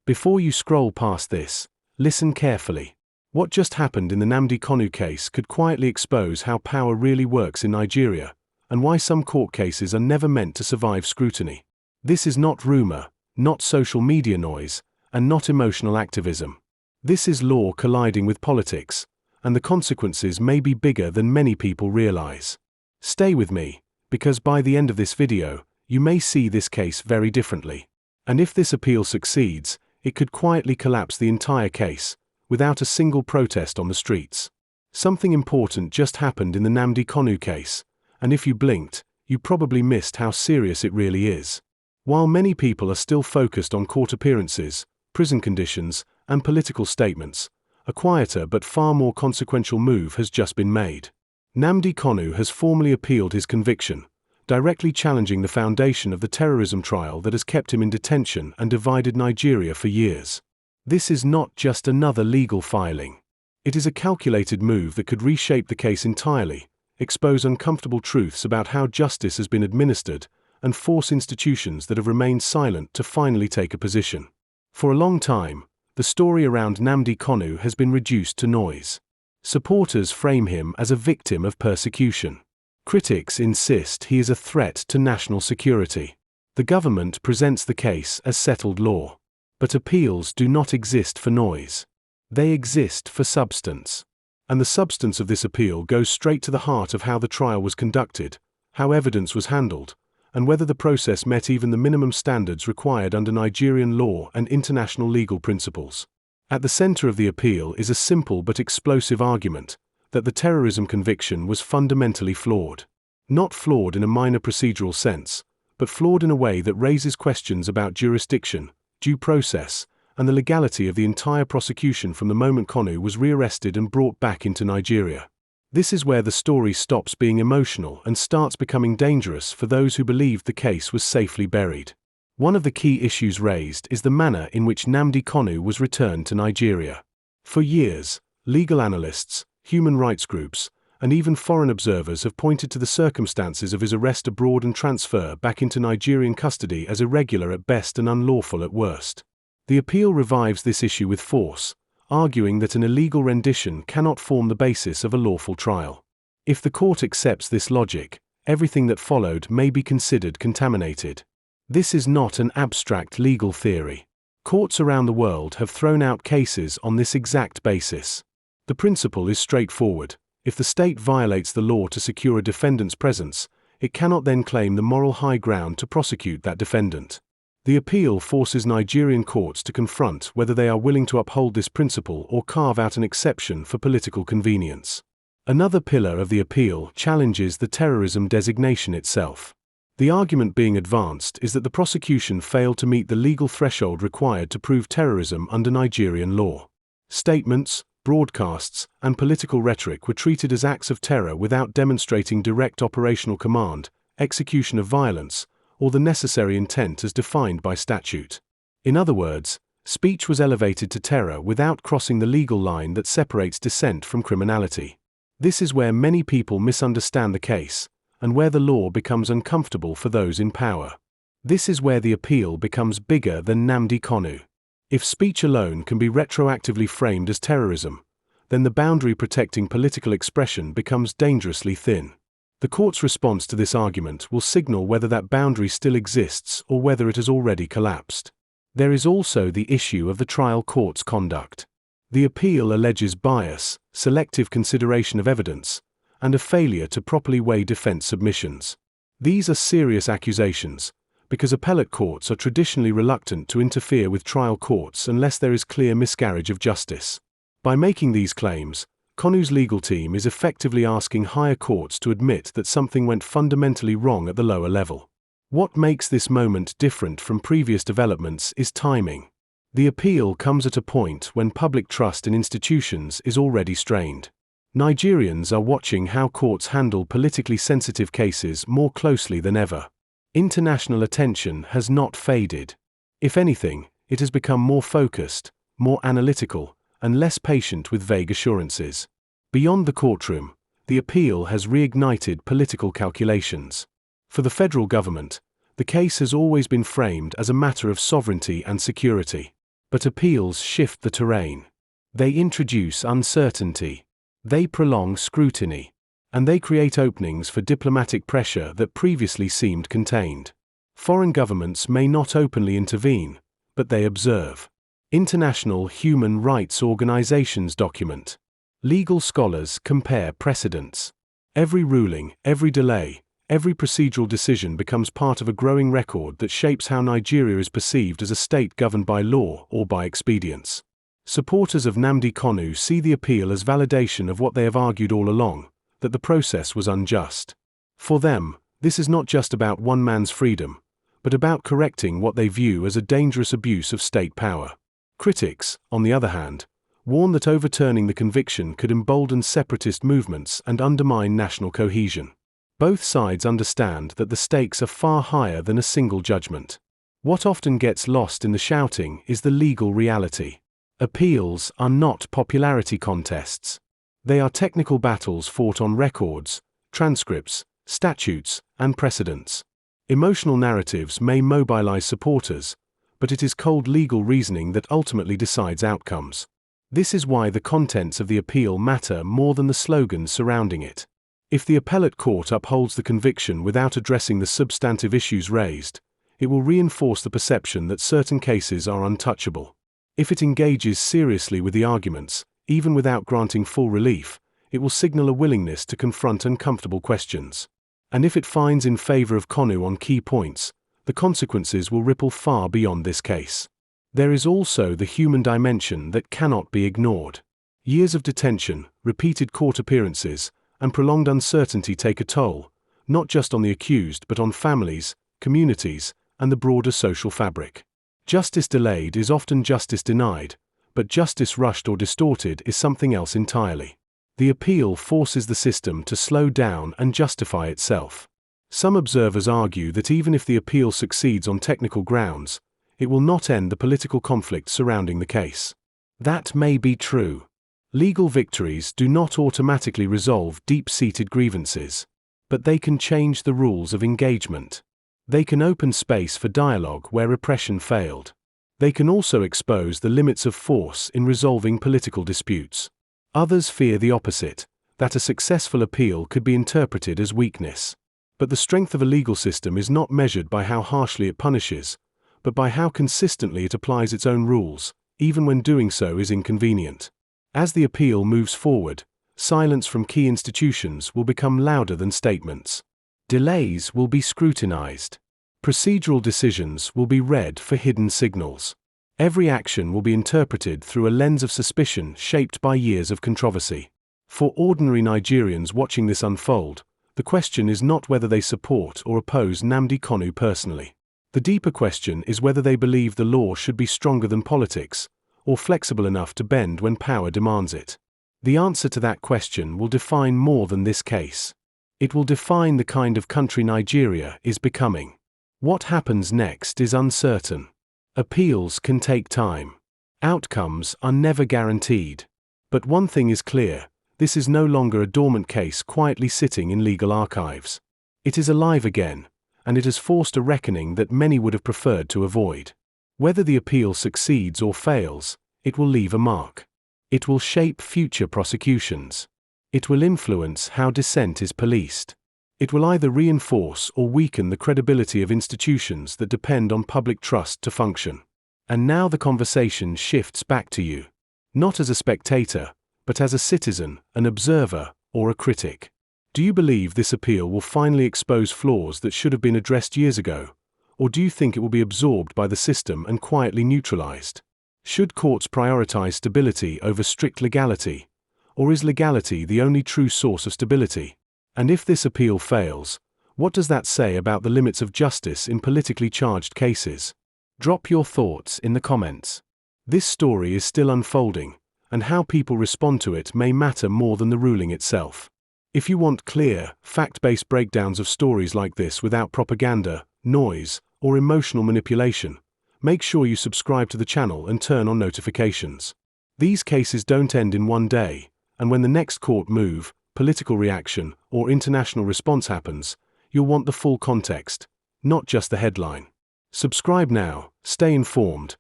Before you scroll past this, listen carefully. What just happened in the Nnamdi Kanu case could quietly expose how power really works in Nigeria, and why some court cases are never meant to survive scrutiny. This is not rumor, not social media noise, and not emotional activism. This is law colliding with politics, and the consequences may be bigger than many people realize. Stay with me, because by the end of this video, you may see this case very differently. And if this appeal succeeds, it could quietly collapse the entire case, without a single protest on the streets. Something important just happened in the Nnamdi Kanu case, and if you blinked, you probably missed how serious it really is. While many people are still focused on court appearances, prison conditions, and political statements, a quieter but far more consequential move has just been made. Nnamdi Kanu has formally appealed his conviction, directly challenging the foundation of the terrorism trial that has kept him in detention and divided Nigeria for years. This is not just another legal filing. It is a calculated move that could reshape the case entirely, expose uncomfortable truths about how justice has been administered, and force institutions that have remained silent to finally take a position. For a long time, the story around Nnamdi Kanu has been reduced to noise. Supporters frame him as a victim of persecution. Critics insist he is a threat to national security. The government presents the case as settled law. But appeals do not exist for noise. They exist for substance. And the substance of this appeal goes straight to the heart of how the trial was conducted, how evidence was handled, and whether the process met even the minimum standards required under Nigerian law and international legal principles. At the center of the appeal is a simple but explosive argument that the terrorism conviction was fundamentally flawed. Not flawed in a minor procedural sense, but flawed in a way that raises questions about jurisdiction, due process, and the legality of the entire prosecution from the moment Kanu was rearrested and brought back into Nigeria. This is where the story stops being emotional and starts becoming dangerous for those who believed the case was safely buried. One of the key issues raised is the manner in which Nnamdi Kanu was returned to Nigeria. For years, legal analysts, human rights groups, and even foreign observers have pointed to the circumstances of his arrest abroad and transfer back into Nigerian custody as irregular at best and unlawful at worst. The appeal revives this issue with force, arguing that an illegal rendition cannot form the basis of a lawful trial. If the court accepts this logic, everything that followed may be considered contaminated. This is not an abstract legal theory. Courts around the world have thrown out cases on this exact basis. The principle is straightforward. If the state violates the law to secure a defendant's presence, it cannot then claim the moral high ground to prosecute that defendant. The appeal forces Nigerian courts to confront whether they are willing to uphold this principle or carve out an exception for political convenience. Another pillar of the appeal challenges the terrorism designation itself. The argument being advanced is that the prosecution failed to meet the legal threshold required to prove terrorism under Nigerian law. Statements, broadcasts, and political rhetoric were treated as acts of terror without demonstrating direct operational command, execution of violence, or the necessary intent as defined by statute. In other words, speech was elevated to terror without crossing the legal line that separates dissent from criminality. This is where many people misunderstand the case, and where the law becomes uncomfortable for those in power. This is where the appeal becomes bigger than Nnamdi Kanu. If speech alone can be retroactively framed as terrorism, then the boundary protecting political expression becomes dangerously thin. The court's response to this argument will signal whether that boundary still exists or whether it has already collapsed. There is also the issue of the trial court's conduct. The appeal alleges bias, selective consideration of evidence, and a failure to properly weigh defense submissions. These are serious accusations, because appellate courts are traditionally reluctant to interfere with trial courts unless there is clear miscarriage of justice. By making these claims, Kanu's legal team is effectively asking higher courts to admit that something went fundamentally wrong at the lower level. What makes this moment different from previous developments is timing. The appeal comes at a point when public trust in institutions is already strained. Nigerians are watching how courts handle politically sensitive cases more closely than ever. International attention has not faded. If anything, it has become more focused, more analytical, and less patient with vague assurances. Beyond the courtroom, the appeal has reignited political calculations. For the federal government, the case has always been framed as a matter of sovereignty and security. But appeals shift the terrain. They introduce uncertainty. They prolong scrutiny. And they create openings for diplomatic pressure that previously seemed contained. Foreign governments may not openly intervene, but they observe. International human rights organizations document. Legal scholars compare precedents. Every ruling, every delay, every procedural decision becomes part of a growing record that shapes how Nigeria is perceived as a state governed by law or by expedience. Supporters of Nnamdi Kanu see the appeal as validation of what they have argued all along, that the process was unjust. For them, this is not just about one man's freedom, but about correcting what they view as a dangerous abuse of state power. Critics, on the other hand, warn that overturning the conviction could embolden separatist movements and undermine national cohesion. Both sides understand that the stakes are far higher than a single judgment. What often gets lost in the shouting is the legal reality. Appeals are not popularity contests. They are technical battles fought on records, transcripts, statutes, and precedents. Emotional narratives may mobilize supporters, but it is cold legal reasoning that ultimately decides outcomes. This is why the contents of the appeal matter more than the slogans surrounding it. If the appellate court upholds the conviction without addressing the substantive issues raised, it will reinforce the perception that certain cases are untouchable. If it engages seriously with the arguments, even without granting full relief, it will signal a willingness to confront uncomfortable questions. And if it finds in favor of Kanu on key points, the consequences will ripple far beyond this case. There is also the human dimension that cannot be ignored. Years of detention, repeated court appearances, and prolonged uncertainty take a toll, not just on the accused but on families, communities, and the broader social fabric. Justice delayed is often justice denied, but justice rushed or distorted is something else entirely. The appeal forces the system to slow down and justify itself. Some observers argue that even if the appeal succeeds on technical grounds, it will not end the political conflict surrounding the case. That may be true. Legal victories do not automatically resolve deep-seated grievances, but they can change the rules of engagement. They can open space for dialogue where repression failed. They can also expose the limits of force in resolving political disputes. Others fear the opposite, that a successful appeal could be interpreted as weakness. But the strength of a legal system is not measured by how harshly it punishes, but by how consistently it applies its own rules, even when doing so is inconvenient. As the appeal moves forward, silence from key institutions will become louder than statements. Delays will be scrutinized. Procedural decisions will be read for hidden signals. Every action will be interpreted through a lens of suspicion shaped by years of controversy. For ordinary Nigerians watching this unfold, the question is not whether they support or oppose Nnamdi Kanu personally. The deeper question is whether they believe the law should be stronger than politics, or flexible enough to bend when power demands it. The answer to that question will define more than this case. It will define the kind of country Nigeria is becoming. What happens next is uncertain. Appeals can take time. Outcomes are never guaranteed. But one thing is clear, this is no longer a dormant case quietly sitting in legal archives. It is alive again, and it has forced a reckoning that many would have preferred to avoid. Whether the appeal succeeds or fails, it will leave a mark. It will shape future prosecutions. It will influence how dissent is policed. It will either reinforce or weaken the credibility of institutions that depend on public trust to function. And now the conversation shifts back to you. Not as a spectator, but as a citizen, an observer, or a critic. Do you believe this appeal will finally expose flaws that should have been addressed years ago? Or do you think it will be absorbed by the system and quietly neutralized? Should courts prioritize stability over strict legality? Or is legality the only true source of stability? And if this appeal fails, what does that say about the limits of justice in politically charged cases? Drop your thoughts in the comments. This story is still unfolding, and how people respond to it may matter more than the ruling itself. If you want clear, fact-based breakdowns of stories like this without propaganda, noise, or emotional manipulation, make sure you subscribe to the channel and turn on notifications. These cases don't end in one day, and when the next court move, political reaction, or international response happens, you'll want the full context, not just the headline. Subscribe now, stay informed,